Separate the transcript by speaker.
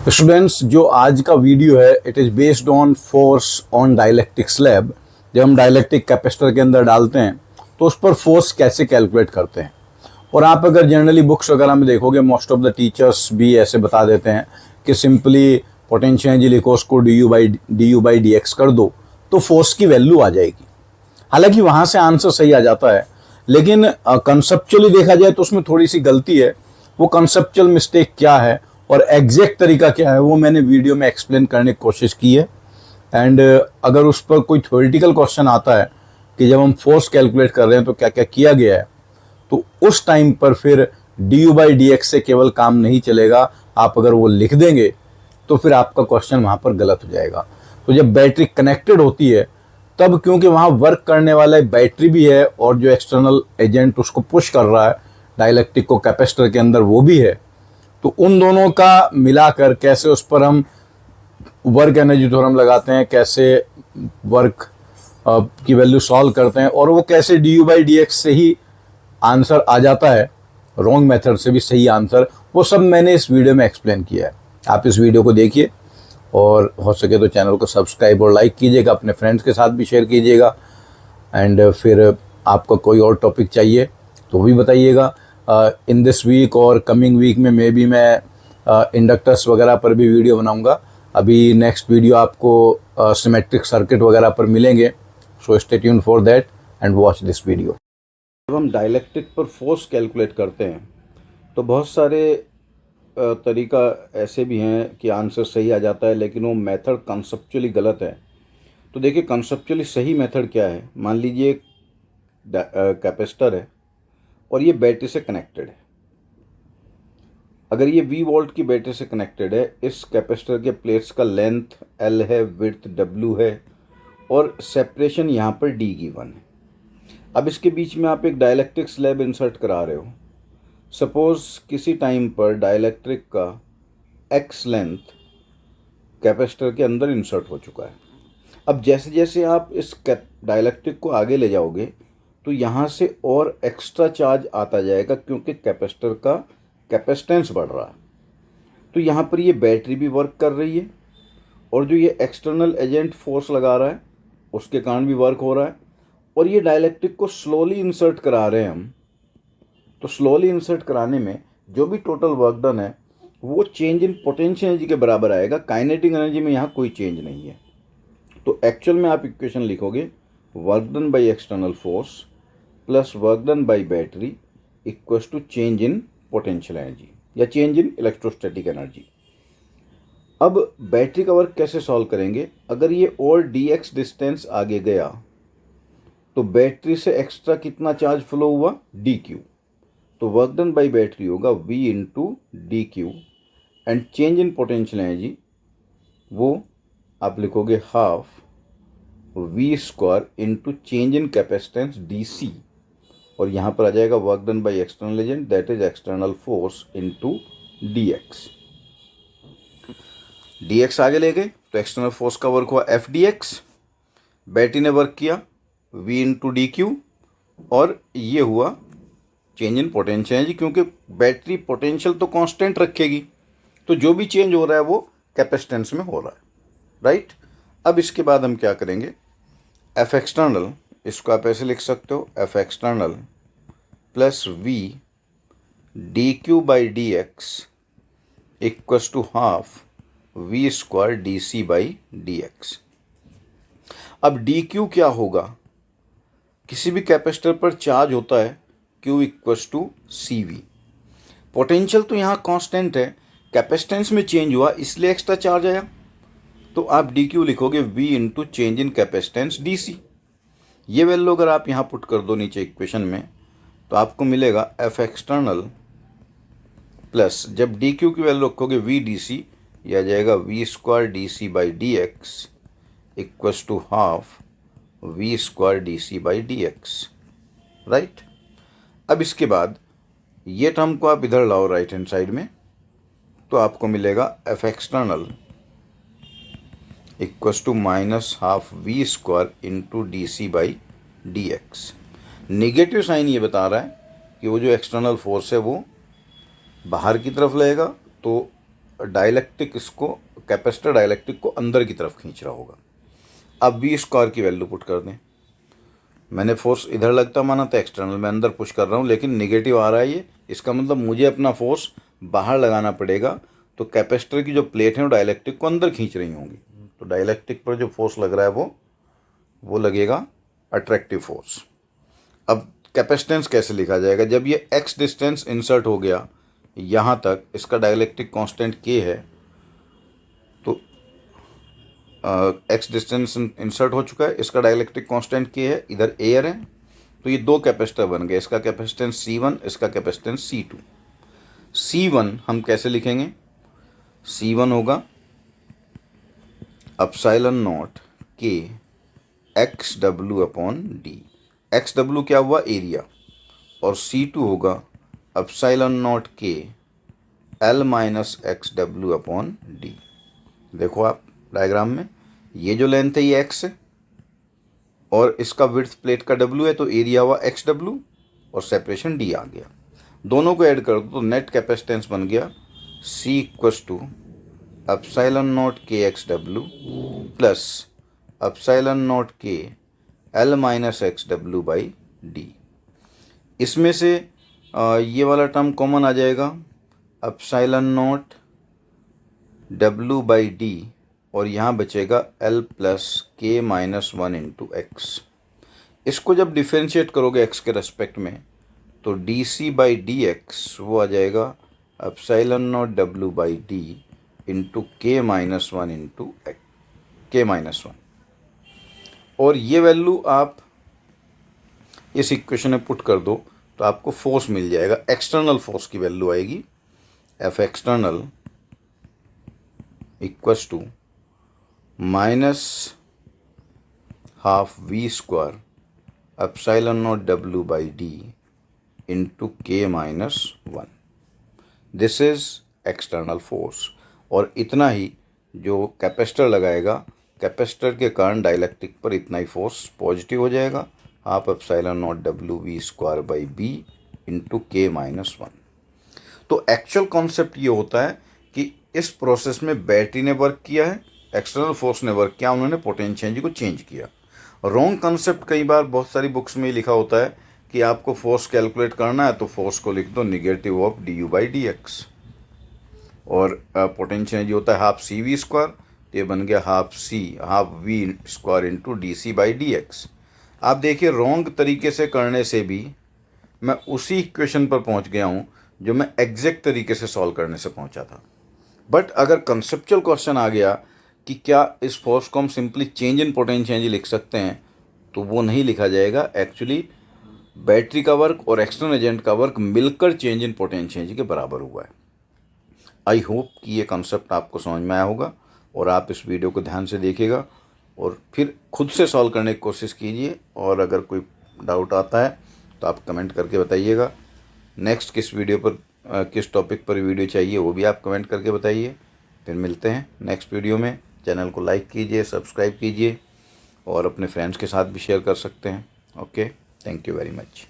Speaker 1: Students, जो आज का वीडियो है it is based on force on dielectric slab. जब हम डाइलेक्ट्रिक कैपेसिटर के अंदर डालते हैं तो उस पर फोर्स कैसे कैलकुलेट करते हैं। और आप अगर जनरली बुक्स वगैरह में देखोगे, मोस्ट ऑफ द टीचर्स भी ऐसे बता देते हैं कि सिंपली पोटेंशियल एनर्जी लिखो, उसको D you by D x कर दो तो फोर्स की वैल्यू आ जाएगी। हालांकि वहाँ से आंसर सही आ जाता है, लेकिन कंसेप्चुअली देखा जाए तो उसमें थोड़ी सी गलती है। वो कंसेप्चुअल मिस्टेक क्या है और एग्जैक्ट तरीका क्या है वो मैंने वीडियो में एक्सप्लेन करने की कोशिश की है। एंड अगर उस पर कोई थ्योरेटिकल क्वेश्चन आता है कि जब हम फोर्स कैलकुलेट कर रहे हैं तो क्या क्या किया गया है, तो उस टाइम पर फिर D you by D x से केवल काम नहीं चलेगा। आप अगर वो लिख देंगे तो फिर आपका क्वेश्चन वहाँ पर गलत हो जाएगा। तो जब बैटरी कनेक्टेड होती है तब, क्योंकि वहाँ वर्क करने वाला बैटरी भी है और जो एक्सटर्नल एजेंट उसको पुश कर रहा है डाइलेक्ट्रिक को कैपेसिटर के अंदर वो भी है, तो उन दोनों का मिलाकर कैसे उस पर हम वर्क एनर्जी थ्योरम लगाते हैं, कैसे वर्क की वैल्यू सॉल्व करते हैं, और वो कैसे D you by D x से ही आंसर आ जाता है, रॉन्ग मेथड से भी सही आंसर, वो सब मैंने इस वीडियो में एक्सप्लेन किया है। आप इस वीडियो को देखिए और हो सके तो चैनल को सब्सक्राइब और लाइक कीजिएगा, अपने फ्रेंड्स के साथ भी शेयर कीजिएगा। एंड फिर आपका कोई और टॉपिक चाहिए तो भी बताइएगा। इन दिस वीक और कमिंग वीक में भी मैं इंडक्टर्स वगैरह पर भी वीडियो बनाऊंगा। अभी नेक्स्ट वीडियो आपको सिमेट्रिक सर्किट वगैरह पर मिलेंगे, so stay tune for that and watch this video. जब हम डाइलेक्ट्रिक पर फोर्स कैलकुलेट करते हैं तो बहुत सारे तरीका ऐसे भी हैं कि आंसर सही आ जाता है, लेकिन वो मेथड कंसेप्चुअली गलत है। तो देखिए, कंसेप्चुअली सही मेथड क्या है। मान लीजिए एक कैपेसिटर है और ये बैटरी से कनेक्टेड है। अगर ये V वोल्ट की बैटरी से कनेक्टेड है, इस कैपेसिटर के प्लेट्स का लेंथ L है, विड्थ W है और सेपरेशन यहाँ पर D गिवन है। अब इसके बीच में आप एक डाइलेक्ट्रिक स्लैब इंसर्ट करा रहे हो। सपोज किसी टाइम पर डाइलेक्ट्रिक का X लेंथ कैपेसिटर के अंदर इंसर्ट हो चुका है। अब जैसे जैसे आप इस डाइलेक्ट्रिक को आगे ले जाओगे तो यहाँ से और एक्स्ट्रा चार्ज आता जाएगा, क्योंकि कैपेसिटर का कैपेसिटेंस बढ़ रहा है। तो यहाँ पर ये बैटरी भी वर्क कर रही है और जो ये एक्सटर्नल एजेंट फोर्स लगा रहा है उसके कारण भी वर्क हो रहा है। और ये डाइलेक्ट्रिक को स्लोली इंसर्ट करा रहे हैं हम, तो स्लोली इंसर्ट कराने में जो भी टोटल वर्क डन है वो चेंज इन पोटेंशियल एनर्जी के बराबर आएगा। काइनेटिक एनर्जी में यहाँ कोई चेंज नहीं है। तो एक्चुअल में आप इक्वेशन लिखोगे, work done by external force plus work done by battery equals to change in potential energy या चेंज इन इलेक्ट्रोस्टैटिक एनर्जी। अब बैटरी का वर्क कैसे सॉल्व करेंगे। अगर ये और dx डिस्टेंस आगे गया तो बैटरी से एक्स्ट्रा कितना चार्ज फ्लो हुआ, dq। तो वर्क डन बाई बैटरी होगा v into D Q and change in potential energy वो आप लिखोगे half v square into change in capacitance dc, और यहाँ पर आ जाएगा work done by external agent that is external force into dx। dx आगे ले गए तो एक्सटर्नल फोर्स का वर्क हुआ एफ डी एक्स, बैटरी ने वर्क किया v इंटू डी क्यू, और ये हुआ चेंज इन पोटेंशियल एनर्जी, क्योंकि बैटरी पोटेंशियल तो कांस्टेंट रखेगी, तो जो भी चेंज हो रहा है वो कैपेसिटेंस में हो रहा है, राइट। अब इसके बाद हम क्या करेंगे, एफ एक्सटर्नल, इसको आप ऐसे लिख सकते हो, F external plus V D Q by D X equals to half V square D C by D X. अब डी क्यू क्या होगा, किसी भी कैपेसिटर पर चार्ज होता है Q equals to C V. Potential तो यहाँ कांस्टेंट है, कैपेसिटेंस में चेंज हुआ इसलिए एक्स्ट्रा चार्ज आया, तो आप डी क्यू लिखोगे V into change in capacitance D C. ये वैल्यू अगर आप यहाँ पुट कर दो नीचे इक्वेशन में तो आपको मिलेगा एफ एक्सटर्नल प्लस, जब डी क्यू की वैल्यू रखोगे V डी सी, यह आ जाएगा V square D C by D X equals to half V square D C by D X, right. अब इसके बाद ये टर्म को आप इधर लाओ राइट हैंड साइड में, तो आपको मिलेगा F external equals to minus half V square into D C by D X. Negative sign ये बता रहा है कि वो जो एक्सटर्नल फोर्स है वो बाहर की तरफ लगेगा, तो डाइलेक्ट्रिक इसको कैपेसिटर डाइलेक्ट्रिक को अंदर की तरफ खींच रहा होगा। अब वी स्क्वायर की वैल्यू पुट कर दें। मैंने फोर्स इधर लगता माना था, एक्सटर्नल मैं अंदर पुश कर रहा हूँ, लेकिन निगेटिव आ रहा है ये, इसका मतलब मुझे अपना फोर्स बाहर लगाना पड़ेगा। तो कैपेसिटर की जो प्लेट है वो डाइलेक्ट्रिक को अंदर खींच रही होंगी, तो डाइलेक्ट्रिक पर जो फोर्स लग रहा है वो लगेगा अट्रैक्टिव फोर्स। अब कैपेसिटेंस कैसे लिखा जाएगा? जब ये एक्स डिस्टेंस इंसर्ट हो गया यहाँ तक, इसका डाइलेक्ट्रिक कांस्टेंट के है, तो एक्स डिस्टेंस इंसर्ट हो चुका है, इसका डाइलेक्ट्रिक कांस्टेंट के है, इधर एयर है, तो ये दो कैपेसिटर बन गए, इसका कैपेसिटेंस C1, इसका कैपेसिटेंस C2। C1 हम कैसे लिखेंगे? C1 होगा epsilon naught K X W upon D. X W क्या हुआ? एरिया। और C2 होगा epsilon naught K L minus X W upon D. देखो आप डायग्राम में, ये जो लेंथ है ये एक्स है और इसका विड्थ प्लेट का डब्ल्यू है, तो एरिया हुआ एक्स डब्ल्यू और सेपरेशन डी आ गया। दोनों को ऐड कर दो तो नेट कैपेसिटेंस बन गया C equals to epsilon naught K X W plus epsilon naught K L minus X W by D. इसमें से ये वाला टर्म कॉमन आ जाएगा, epsilon naught W by D, और यहाँ बचेगा L plus K minus 1 into X. इसको जब डिफ्रेंशिएट करोगे x के रेस्पेक्ट में, तो D C by D X वो आ जाएगा epsilon naught W by D into K minus 1 into K minus 1। और ये वैल्यू आप इस इक्वेशन में पुट कर दो तो आपको फोर्स मिल जाएगा, एक्सटर्नल फोर्स की वैल्यू आएगी F external equals to minus half V square epsilon naught W by D into K minus 1। This is external force. और इतना ही जो कैपेसिटर लगाएगा, कैपेसिटर के कारण डाइलेक्ट्रिक पर इतना ही फोर्स पॉजिटिव हो जाएगा, half epsilon naught W V square by B into K minus 1। तो एक्चुअल कॉन्सेप्ट ये होता है कि इस प्रोसेस में बैटरी ने वर्क किया है, एक्सटर्नल फोर्स ने वर्क किया, उन्होंने पोटेंशियल को चेंज किया। रॉन्ग कंसेप्ट कई बार बहुत सारी बुक्स में लिखा होता है कि आपको फोर्स कैलकुलेट करना है तो फोर्स को लिख दो negative of D you by D x, और पोटेंशियल जो होता है हाफ सी वी स्क्वायर, तो ये बन गया half V square into D C by D X. आप देखिए रॉन्ग तरीके से करने से भी मैं उसी इक्वेशन पर पहुंच गया हूं जो मैं एग्जैक्ट तरीके से सॉल्व करने से पहुंचा था। बट अगर कंसेप्चुअल क्वेश्चन आ गया कि क्या इस फोर्स को हम सिंपली चेंज इन पोटेंशियल लिख सकते हैं, तो वो नहीं लिखा जाएगा। एक्चुअली बैटरी का वर्क और एक्सटर्नल एजेंट का वर्क मिलकर चेंज इन पोटेंशियल के बराबर हुआ है। आई होप कि ये कंसेप्ट आपको समझ में आया होगा और आप इस वीडियो को ध्यान से देखिएगा और फिर खुद से सॉल्व करने की कोशिश कीजिए। और अगर कोई डाउट आता है तो आप कमेंट करके बताइएगा। नेक्स्ट किस वीडियो पर किस टॉपिक पर वीडियो चाहिए वो भी आप कमेंट करके बताइए। फिर मिलते हैं नेक्स्ट वीडियो में। चैनल को लाइक कीजिए, सब्सक्राइब कीजिए और अपने फ्रेंड्स के साथ भी शेयर कर सकते हैं। Okay, thank you very much.